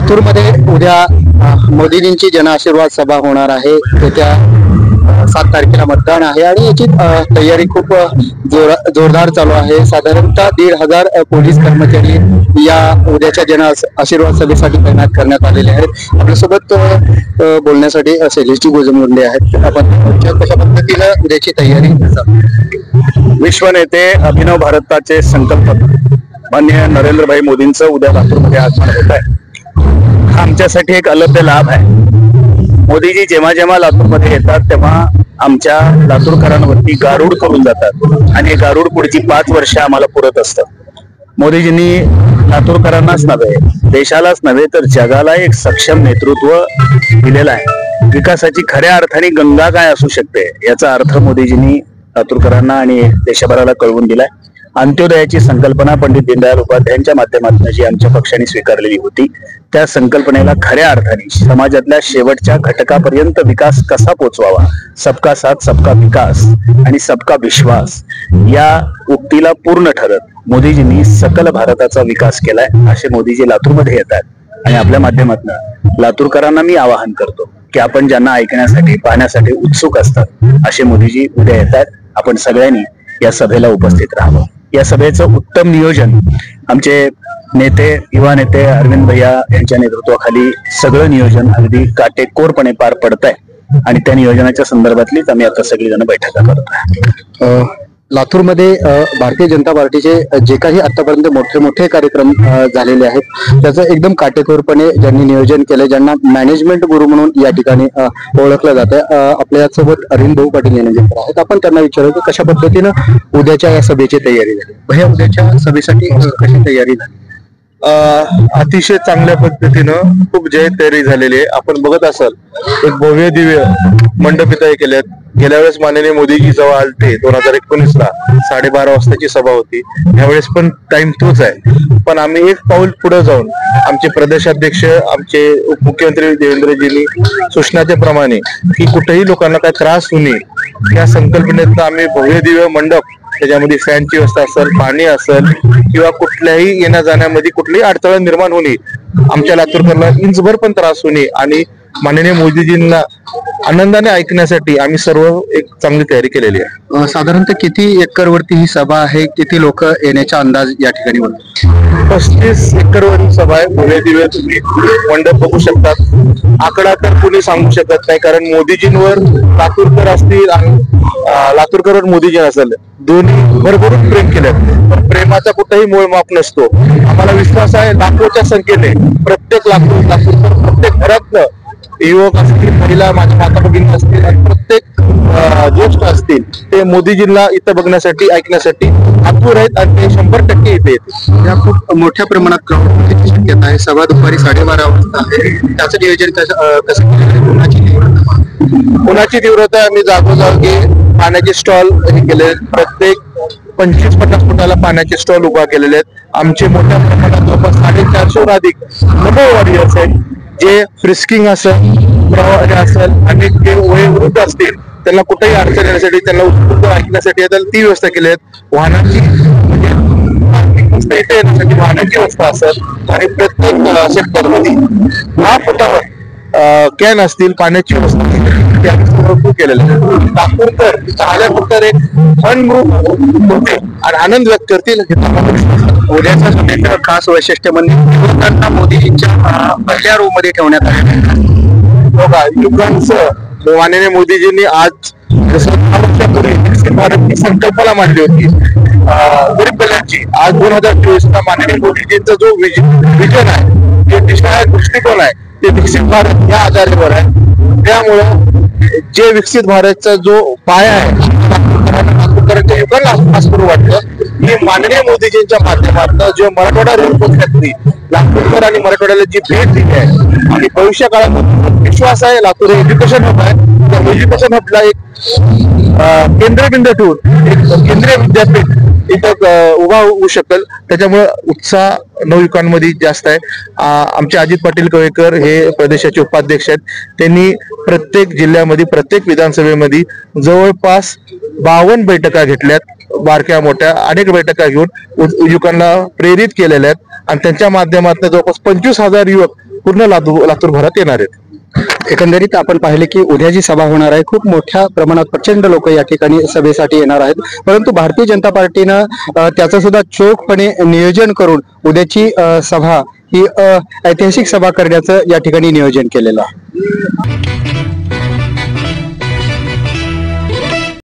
लातूरमध्ये उद्या मोदीजींची जनआशीर्वाद सभा होणार आहे. येत्या 7 तारखेला मतदान आहे आणि याची तयारी खूप जोरदार चालू आहे. साधारणतः 1,500 पोलीस कर्मचारी या उद्याच्या जनआशीर्वाद सभेसाठी तैनात करण्यात आलेले आहेत. आपल्यासोबत बोलण्यासाठी शैलेशजी गोजमुंडे आहेत. आपण कशा पद्धतीनं उद्याची तयारी? विश्वनेते अभिनव भारताचे संकल्पक माननीय नरेंद्रभाई मोदींचं उद्या लातूरमध्ये आगमन होत आहे. हा आमच्यासाठी एक अलभ्य लाभ आहे. मोदीजी जेव्हा जेव्हा लातूरमध्ये येतात तेव्हा आमच्या लातूरकरांवरती गारूड करून जातात आणि हे गारूड पुढची 5 वर्ष आम्हाला पुरत असतं. मोदीजींनी लातूरकरांनाच नव्हे, देशालाच नव्हे तर जगाला एक सक्षम नेतृत्व दिलेलं आहे. विकासाची खऱ्या अर्थाने गंगा काय असू शकते याचा अर्थ मोदीजींनी लातूरकरांना आणि देशभराला कळवून दिलाय. अंत्योदयाची संकल्पना पंडित दीनदयाल उपाध्यायांच्या माध्यमातून जी आमच्या पक्षाने स्वीकारलेली होती त्या संकल्पनेला खऱ्या अर्थाने समाजातल्या शेवटच्या घटकापर्यंत विकास कसा पोचवावा, सबका साथ सबका विकास आणि सबका विश्वास या उक्तीला पूर्ण ठरत मोदीजींनी सकल भारताचा विकास केलाय. असे मोदीजी लातूरमध्ये येतात आणि आपल्या माध्यमातून लातूरकरांना मी आवाहन करतो की आपण ज्यांना ऐकण्यासाठी पाहण्यासाठी उत्सुक असतात असे मोदीजी उद्या येतात. आपण सगळ्यांनी या सभेला उपस्थित राहावं. या सभेचं उत्तम नियोजन आमचे नेते, युवा नेते अरविंद भैया यांच्या नेतृत्वाखाली सगळं नियोजन अगदी काटेकोरपणे पार पडत आहे आणि त्या नियोजनाच्या संदर्भातलीच आम्ही आता सगळीजण बैठका करतोय. लातूरमध्ये भारतीय जनता पार्टीचे जे काही आतापर्यंत मोठे मोठे कार्यक्रम झालेले आहेत त्याचं एकदम काटेकोरपणे ज्यांनी नियोजन केलंय, ज्यांना मॅनेजमेंट गुरु म्हणून या ठिकाणी ओळखलं जातं, आपल्यासोबत अरविंद भाऊ पाटील यांचे आहेत. आपण त्यांना विचारू की कशा पद्धतीनं उद्याच्या या सभेची तयारी झाली. भैया, उद्याच्या सभेसाठी कशी तयारी झाली? अतिशय चांगल्या पद्धतीनं खूप तयारी झालेली आहे. आपण बघत असाल एक भव्य दिव्य मंडप इथं केल्यात. गेल्या वेळेस माननीय मोदीजी जेव्हा आलते 2019ला 12:30 वाजताची सभा होती. यावेळेस पण टाइम तोच आहे, पण आम्ही एक पाऊल पुढे जाऊन आमचे प्रदेशाध्यक्ष आमचे उपमुख्यमंत्री देवेंद्रजींनी सूचनाच्याप्रमाणे की कुठेही लोकांना काय त्रास होऊ नये या संकल्पनेतनं आम्ही भव्य दिव्य मंडप, त्याच्यामध्ये फॅनची व्यवस्था असेल, पाणी असेल किंवा कुठल्याही येण्या जाण्यामध्ये कुठलीही अडथळा निर्माण होणे, आमच्या लातूरकरांना इंचभर पण त्रास होणे आणि माननीय मोदीजींना आनंदाने ऐकण्यासाठी आम्ही सर्व एक चांगली तयारी केलेली आहे. साधारणतः किती एकरवरती ही सभा आहे? किती लोक येण्याचा अंदाज या ठिकाणी बनतो? 35 एकरवरील सभा आहे. भव्य दिव्य तुम्ही मंडप बघू शकतात. आकडा तर कुणी सांगू शकत नाही, कारण मोदीजींवर लातूरकर असतील आणि लातूरकर मोदीजी असेल दोन्ही भरभरून प्रेम केलं. पण प्रेमाचा कुठेही मोलमाप नसतो. आम्हाला विश्वास आहे लाखोच्या संख्येने प्रत्येक लातूरकर प्रत्येक घरातलं युवक असतील, महिला, माझ्या माता भगिनी असतील आणि प्रत्येक ज्येष्ठ असतील ते मोदीजींना इथं बघण्यासाठी ऐकण्यासाठी आतुर आहेत आणि ते 100% इथे येतील. या खूप मोठ्या प्रमाणात क्राऊड होण्याची शक्यता आहे. सभा दुपारी 12:30 वाजता आहे. त्याचं नियोजन कसं केलं? उन्हाची तीव्रता आम्ही जागोजागी पाण्याचे स्टॉल हे केले. प्रत्येक 25-50 फुटाला पाण्याचे स्टॉल उभा केलेले आहेत. आमचे मोठ्या प्रमाणात जवळपास 450 अधिक नमो वॉरियर्स आहेत जे फ्रिस्किंग असेल असेल आणि जे वयोवृद्ध असतील त्यांना कुठेही अडचण येण्यासाठी, त्यांना उत्स्फूर्त ऐकण्यासाठी ती व्यवस्था केली आहे. वाहनांची म्हणजे इथे येण्यासाठी वाहनांची व्यवस्था असेल आणि प्रत्येक सेक्टरमध्ये 10 फुटावर कॅन असतील, पाण्याची व्यवस्था केलेलं आहे. नागपूरकर आल्यानंतर एक होते आणि आनंद व्यक्त करतील. उद्याच्या सभेचं खास वैशिष्ट्य म्हणजे युवकांना मोदीजींच्या पहिल्या रो मध्ये ठेवण्यात आले. बघा, युवकांचं माननीय मोदीजींनी आज जसं 10 वर्षापूर्वी विकसित भारतची संकल्पना मांडली होती गरीब कल्याणची, आज 2024ला माननीय मोदीजींचा जो विजन आहे, जे दिशा आहे, दृष्टिकोन आहे, ते विकसित भारत या आधारावर आहे. त्यामुळं जे विकसित भारतचा जो पाया आहे नागपूरकरांच्या युवकांना खास करून वाटतं की माननीय मोदीजींच्या माध्यमातून जो मराठवाडा रेल पोहोचण्याची नागपूरकर आणि मराठवाड्याला जी भेट दिली आहे आणि भविष्य काळात विश्वास आहे लातूर एज्युकेशन हब आहे. त्या एज्युकेशन हबला एक केंद्रबिंदू ठेवून एक केंद्रीय विद्यापीठ इथं उभा होऊ शकेल. त्याच्यामुळे उत्साह नवयुवकांमध्ये जास्त आहे. आमचे अजित पाटील कवेकर हे प्रदेशाचे उपाध्यक्ष आहेत. त्यांनी प्रत्येक जिल्ह्यामध्ये प्रत्येक विधानसभेमध्ये जवळपास 52 बैठका घेतल्यात. बारक्या मोठ्या अनेक बैठका घेऊन युवकांना प्रेरित केलेल्या आहेत आणि त्यांच्या माध्यमातून जवळपास 25,000 युवक पूर्ण लातूर भरात येणार आहेत. एकंदरीत आपण पाहिले की उद्या जी सभा होणार आहे खूप मोठ्या प्रमाणात प्रचंड लोक या ठिकाणी सभेसाठी येणार आहेत. परंतु भारतीय जनता पार्टीनं त्याचं सुद्धा चोखपणे नियोजन करून उद्याची सभा ही ऐतिहासिक सभा करण्याचं या ठिकाणी नियोजन केलेलं आहे.